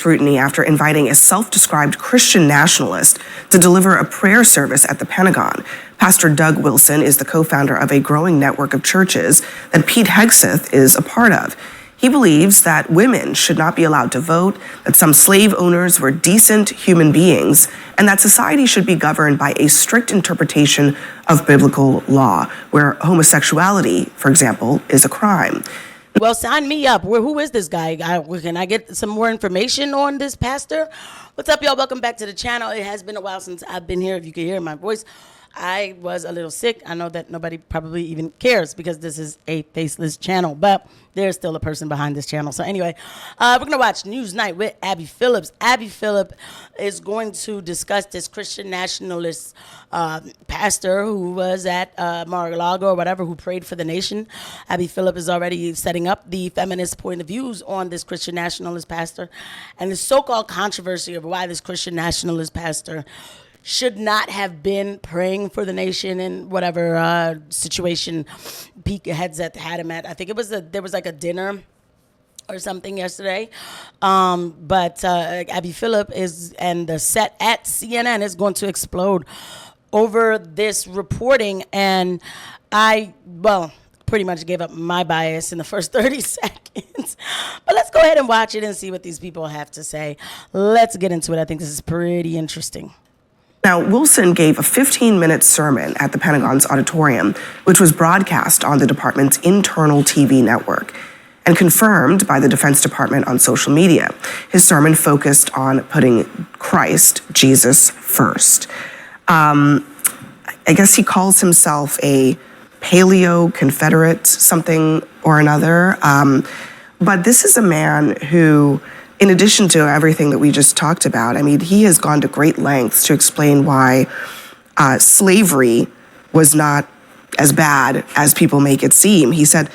scrutiny after inviting a self-described Christian nationalist to deliver a prayer service at the Pentagon. Pastor Doug Wilson is the co-founder of a growing network of churches that Pete Hegseth is a part of. He believes that women should not be allowed to vote, that some slave owners were decent human beings, and that society should be governed by a strict interpretation of biblical law, where homosexuality, for example, is a crime. Well, sign me up. Who is this guy? Can I get some more information on this pastor? What's up, y'all? Welcome back to the channel. It has been a while since I've been here. If you can hear my voice, I was a little sick. I know that nobody probably even cares because this is a faceless channel, but there's still a person behind this channel. So anyway, we're going to watch Newsnight with Abby Phillips. Abby Phillip is going to discuss this Christian nationalist pastor who was at Mar-a-Lago or whatever, who prayed for the nation. Abby Phillip is already setting up the feminist point of views on this Christian nationalist pastor and the so-called controversy of why this Christian nationalist pastor should not have been praying for the nation in whatever situation Pete Hegseth had him at. I think there was like a dinner or something yesterday. But Abby Phillip and the set at CNN is going to explode over this reporting. And pretty much gave up my bias in the first 30 seconds. But let's go ahead and watch it and see what these people have to say. Let's get into it. I think this is pretty interesting. Now, Wilson gave a 15-minute sermon at the Pentagon's auditorium, which was broadcast on the department's internal TV network and confirmed by the Defense Department on social media. His sermon focused on putting Christ, Jesus, first. I guess he calls himself a paleo-Confederate something or another. But this is a man who, in addition to everything that we just talked about, I mean, he has gone to great lengths to explain why slavery was not as bad as people make it seem. He said,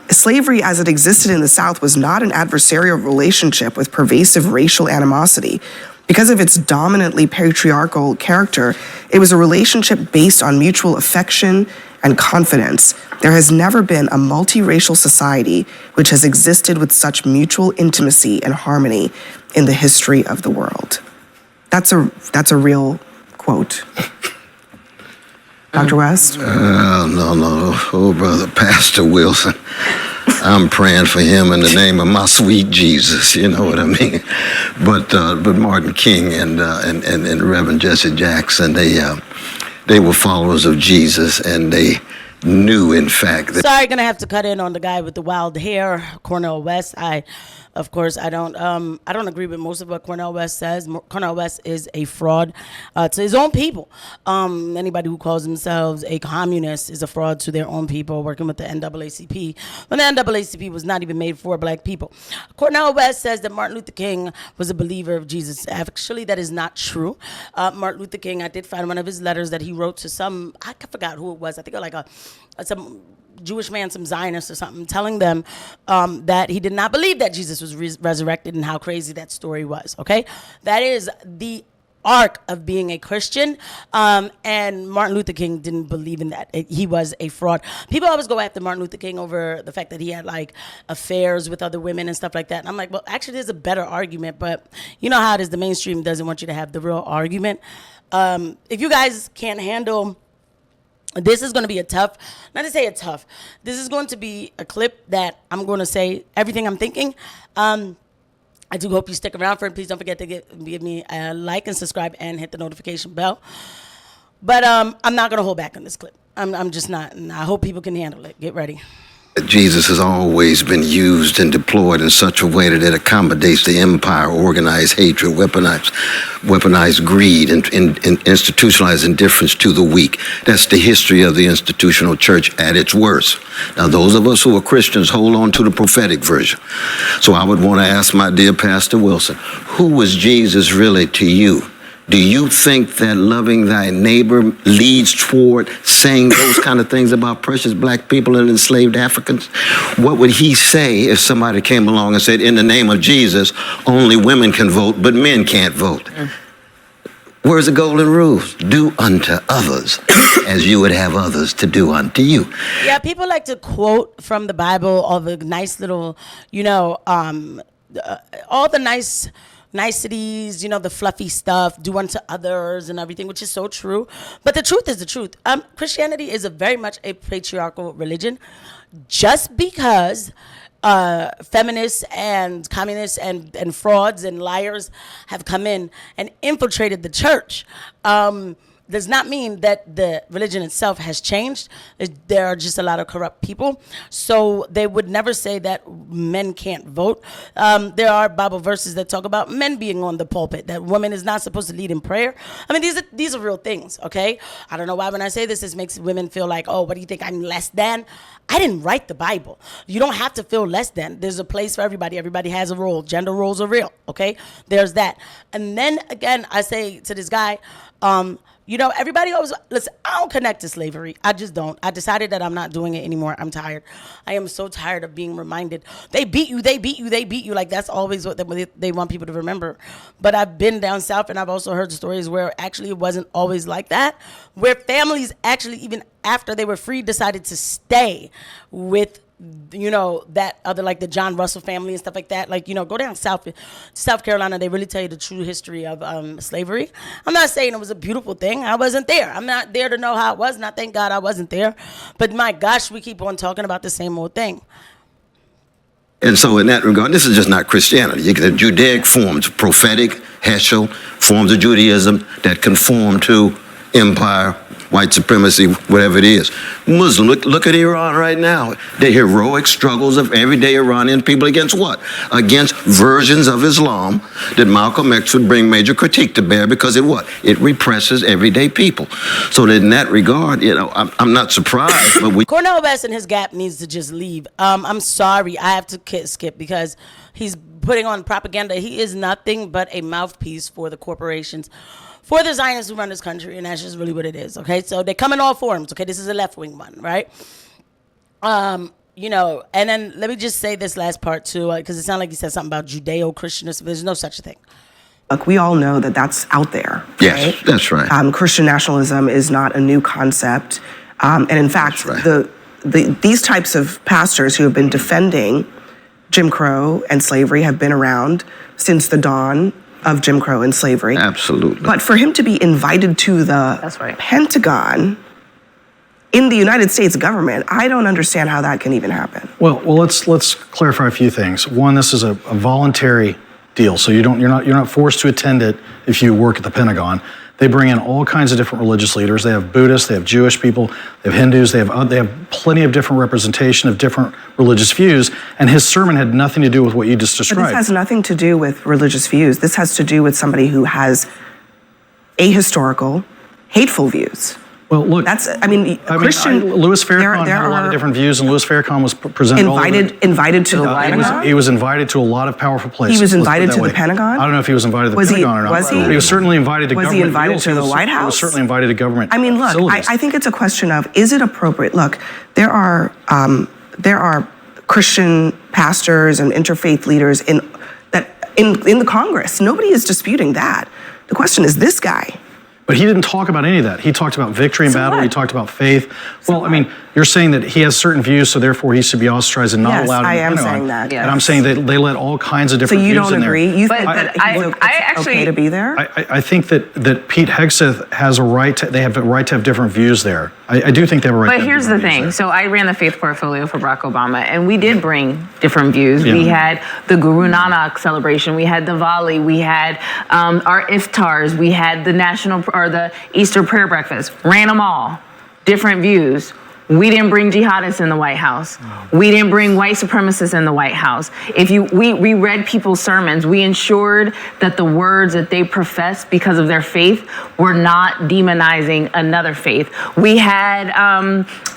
slavery as it existed in the South was not an adversarial relationship with pervasive racial animosity. Because of its dominantly patriarchal character, it was a relationship based on mutual affection and confidence. There has never been a multiracial society which has existed with such mutual intimacy and harmony in the history of the world. That's a real quote. Dr. West? No. Oh, brother, Pastor Wilson. I'm praying for him in the name of my sweet Jesus. You know what I mean? But Martin King and Reverend Jesse Jackson, they were followers of Jesus, and they knew, in fact, that... Sorry, gonna have to cut in on the guy with the wild hair, Cornel West. Of course, I don't agree with most of what Cornel West says. Cornel West is a fraud to his own people. Anybody who calls themselves a communist is a fraud to their own people, working with the NAACP, when the NAACP was not even made for black people. Cornel West says that Martin Luther King was a believer of Jesus. Actually, that is not true. Martin Luther King, I did find one of his letters that he wrote to some, I forgot who it was, I think like some Jewish man, some Zionist or something, telling them that he did not believe that Jesus was resurrected and how crazy that story was, okay? That is the arc of being a Christian, and Martin Luther King didn't believe in that. He was a fraud. People always go after Martin Luther King over the fact that he had like affairs with other women and stuff like that. And I'm like, well, actually there's a better argument, but you know how it is, the mainstream doesn't want you to have the real argument. If you guys can't handle... This is going to be this is going to be a clip that I'm going to say everything I'm thinking. I do hope you stick around for it. Please don't forget to give me a like and subscribe and hit the notification bell. But I'm not going to hold back on this clip. I'm just not. And I hope people can handle it. Get ready. Jesus has always been used and deployed in such a way that it accommodates the empire, organized hatred, weaponized greed, and institutionalized indifference to the weak. That's the history of the institutional church at its worst. Now, those of us who are Christians hold on to the prophetic version. So I would want to ask my dear Pastor Wilson, who was Jesus really to you? Do you think that loving thy neighbor leads toward saying those kind of things about precious black people and enslaved Africans? What would he say if somebody came along and said, in the name of Jesus, only women can vote, but men can't vote? Where's the golden rules? Do unto others as you would have others to do unto you. Yeah, people like to quote from the Bible all the nice little, all the niceties, the fluffy stuff, do unto others and everything, which is so true. But the truth is the truth. Christianity is very much a patriarchal religion. Just because feminists and communists and frauds and liars have come in and infiltrated the church, does not mean that the religion itself has changed. There are just a lot of corrupt people. So they would never say that men can't vote. There are Bible verses that talk about men being on the pulpit, that woman is not supposed to lead in prayer. I mean, these are real things, okay? I don't know why when I say this makes women feel like, oh, what do you think, I'm less than? I didn't write the Bible. You don't have to feel less than. There's a place for everybody. Everybody has a role. Gender roles are real, okay? There's that. And then, again, I say to this guy, everybody always, listen, I don't connect to slavery. I just don't. I decided that I'm not doing it anymore. I'm tired. I am so tired of being reminded, they beat you, they beat you, they beat you. Like, that's always what they want people to remember. But I've been down south, and I've also heard stories where actually it wasn't always like that, where families actually, even after they were free, decided to stay with that other, like the John Russell family and stuff like that. Like, go down South Carolina, they really tell you the true history of slavery. I'm not saying it was a beautiful thing. I wasn't there. I'm not there to know how it was, and I thank God I wasn't there. But my gosh, we keep on talking about the same old thing. And so in that regard, this is just not Christianity. You get the Judaic forms, prophetic, Heschel, forms of Judaism that conform to empire, white supremacy, whatever it is. Muslim, look at Iran right now. The heroic struggles of everyday Iranian people against what? Against versions of Islam that Malcolm X would bring major critique to bear because it represses everyday people. So that in that regard, I'm not surprised, but Cornel West and his gap needs to just leave. I'm sorry, I have to skip because he's putting on propaganda. He is nothing but a mouthpiece for the corporations, for the Zionists who run this country, and that's just really what it is, okay? So they come in all forms, okay? This is a left-wing one, right? And then let me just say this last part, too, because it sounded like you said something about Judeo-Christianism. There's no such a thing. Look, we all know that that's out there, yes, right? That's right. Christian nationalism is not a new concept. And in fact, right. these types of pastors who have been defending Jim Crow and slavery have been around since the dawn of Jim Crow and slavery. Absolutely. But for him to be invited to the Pentagon in the United States government, I don't understand how that can even happen. Well, let's clarify a few things. One, this is a voluntary deal, so you're not forced to attend it if you work at the Pentagon. They bring in all kinds of different religious leaders. They have Buddhists, they have Jewish people, they have Hindus, they have plenty of different representation of different religious views, and his sermon had nothing to do with what you just described. But this has nothing to do with religious views. This has to do with somebody who has ahistorical, hateful views. Well, look, Christian. Louis Farrakhan had a lot of different views, and Louis Farrakhan was presented invited to the Pentagon. He was invited to a lot of powerful places. He was invited to the Pentagon. I don't know if he was invited to the Pentagon or not. Was he? He was certainly invited to government. Was he invited to the White House? He was certainly invited to government. I mean, look, facilities. I think it's a question of, is it appropriate? Look, there are Christian pastors and interfaith leaders in the Congress. Nobody is disputing that. The question is this guy. But he didn't talk about any of that. He talked about victory in battle. He talked about faith. Well, I mean, you're saying that he has certain views, so therefore he should be ostracized and not allowed in the Pentagon. Yes, I am saying that. And I'm saying that they let all kinds of different views in there. So you don't agree? You think that it's okay to be there? I think that Pete Hegseth has a right to, they have a right to have different views there. I do think they have a right to have different views. But here's the thing. So I ran the faith portfolio for Barack Obama, and we did bring different views. Yeah. We had the Guru Nanak celebration. We had Diwali. We had our iftars. We had the the Easter prayer breakfast. Ran them all. Different views. We didn't bring jihadists in the White House. We didn't bring white supremacists in the White House. We read people's sermons. We ensured that the words that they professed because of their faith were not demonizing another faith. We had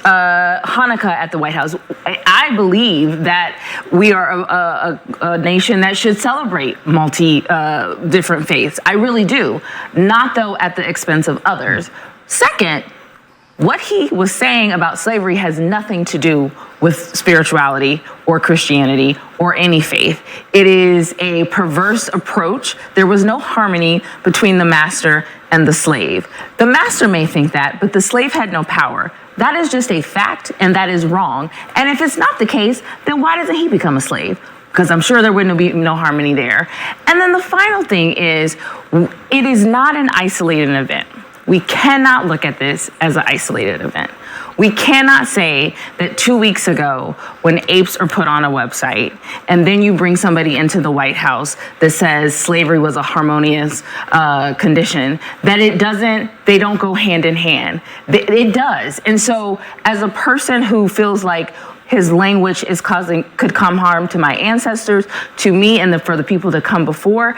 Hanukkah at the White House. I believe that we are a nation that should celebrate different faiths. I really do. Not, though, at the expense of others. Second, what he was saying about slavery has nothing to do with spirituality or Christianity or any faith. It is a perverse approach. There was no harmony between the master and the slave. The master may think that, but the slave had no power. That is just a fact, and that is wrong. And if it's not the case, then why doesn't he become a slave? because I'm sure there wouldn't be no harmony there. And then the final thing is, it is not an isolated event. We cannot look at this as an isolated event. We cannot say that 2 weeks ago, when apes are put on a website, and then you bring somebody into the White House that says slavery was a harmonious condition, that they don't go hand in hand. It does. And so as a person who feels like his language could come harm to my ancestors, to me, and for the people to come before,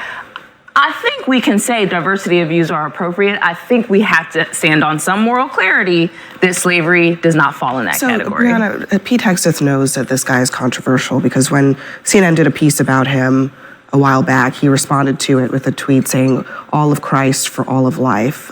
I think we can say diversity of views are appropriate. I think we have to stand on some moral clarity that slavery does not fall in that category. Brianna, Pete Hegseth knows that this guy is controversial because when CNN did a piece about him a while back, he responded to it with a tweet saying, "All of Christ for all of life,"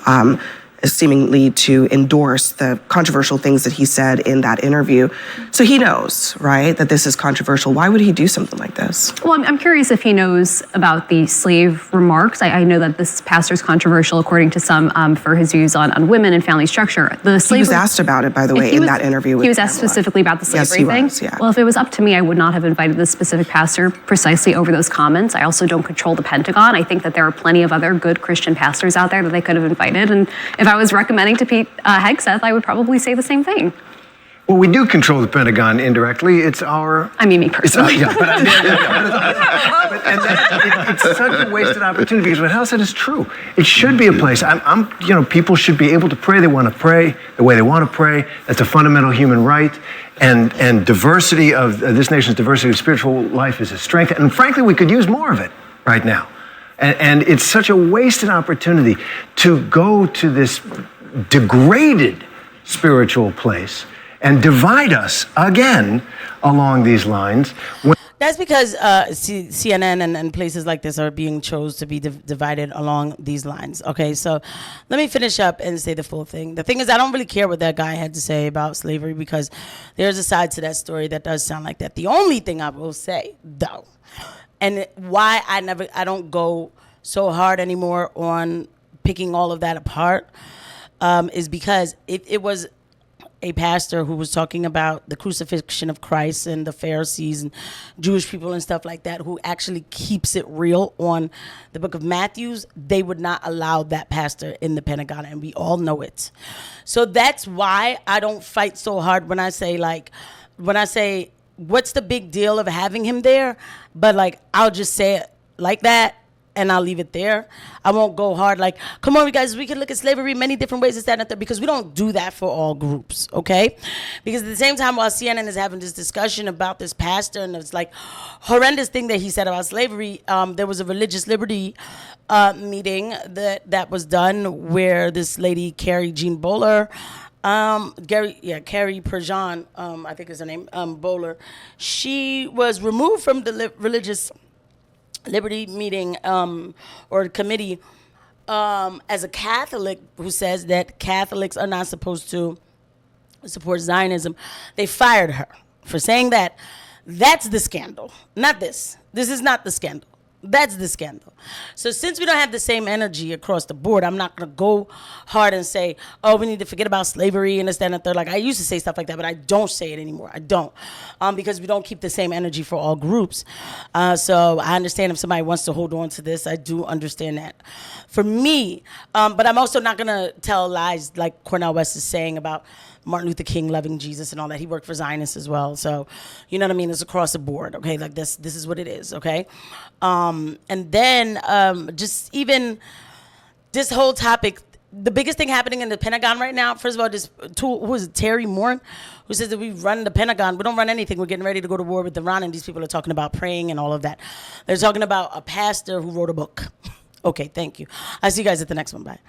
seemingly to endorse the controversial things that he said in that interview. So he knows, right, that this is controversial. Why would he do something like this? Well, I'm curious if he knows about the slave remarks. I know that this pastor's controversial, according to some, for his views on women and family structure. He was asked about it, by the way, in that interview with He was asked specifically about the slavery thing? Yes, he was, yeah. Well, if it was up to me, I would not have invited this specific pastor precisely over those comments. I also don't control the Pentagon. I think that there are plenty of other good Christian pastors out there that they could have invited. And if I was recommending to Pete Hegseth, I would probably say the same thing. Well, we do control the Pentagon indirectly. It's our... I mean, me personally. It's such a wasted opportunity because what Hal said is true. It should be a place. People should be able to pray. They want to pray the way they want to pray. That's a fundamental human right. And diversity of this nation's diversity of spiritual life is a strength. And frankly, we could use more of it right now. And it's such a wasted opportunity to go to this degraded spiritual place and divide us again along these lines. That's because CNN and places like this are being chose to be divided along these lines. Okay, so let me finish up and say the full thing. The thing is, I don't really care what that guy had to say about slavery because there's a side to that story that does sound like that. The only thing I will say, though, and why I don't go so hard anymore on picking all of that apart is because it was a pastor who was talking about the crucifixion of Christ and the Pharisees and Jewish people and stuff like that, who actually keeps it real on the book of Matthews. They would not allow that pastor in the Pentagon, and we all know it. So that's why I don't fight so hard when I say, what's the big deal of having him there? But I'll just say it like that, and I'll leave it there. I won't go hard come on, you guys, we can look at slavery many different ways, because we don't do that for all groups, okay? Because at the same time, while CNN is having this discussion about this pastor and it's horrendous thing that he said about slavery, there was a religious liberty meeting that was done where this lady, Carrie Jean Bowler, Carrie Perjean, I think is her name, Bowler, she was removed from the religious liberty meeting or committee as a Catholic who says that Catholics are not supposed to support Zionism. They fired her for saying that. That's the scandal, not this. This is not the scandal. That's the scandal. So since we don't have the same energy across the board, I'm not going to go hard and say, oh, we need to forget about slavery and this, that, and the third. I used to say stuff like that, but I don't say it anymore. I don't. Because we don't keep the same energy for all groups. So I understand if somebody wants to hold on to this. I do understand that. For me, but I'm also not going to tell lies like Cornel West is saying about Martin Luther King loving Jesus and all that. He worked for Zionists as well. So, you know what I mean? It's across the board, okay? This is what it is, okay? And then just even this whole topic, the biggest thing happening in the Pentagon right now, first of all, who is it, Terry Moore, who says that we run the Pentagon. We don't run anything. We're getting ready to go to war with Iran, and these people are talking about praying and all of that. They're talking about a pastor who wrote a book. Okay, thank you. I'll see you guys at the next one. Bye.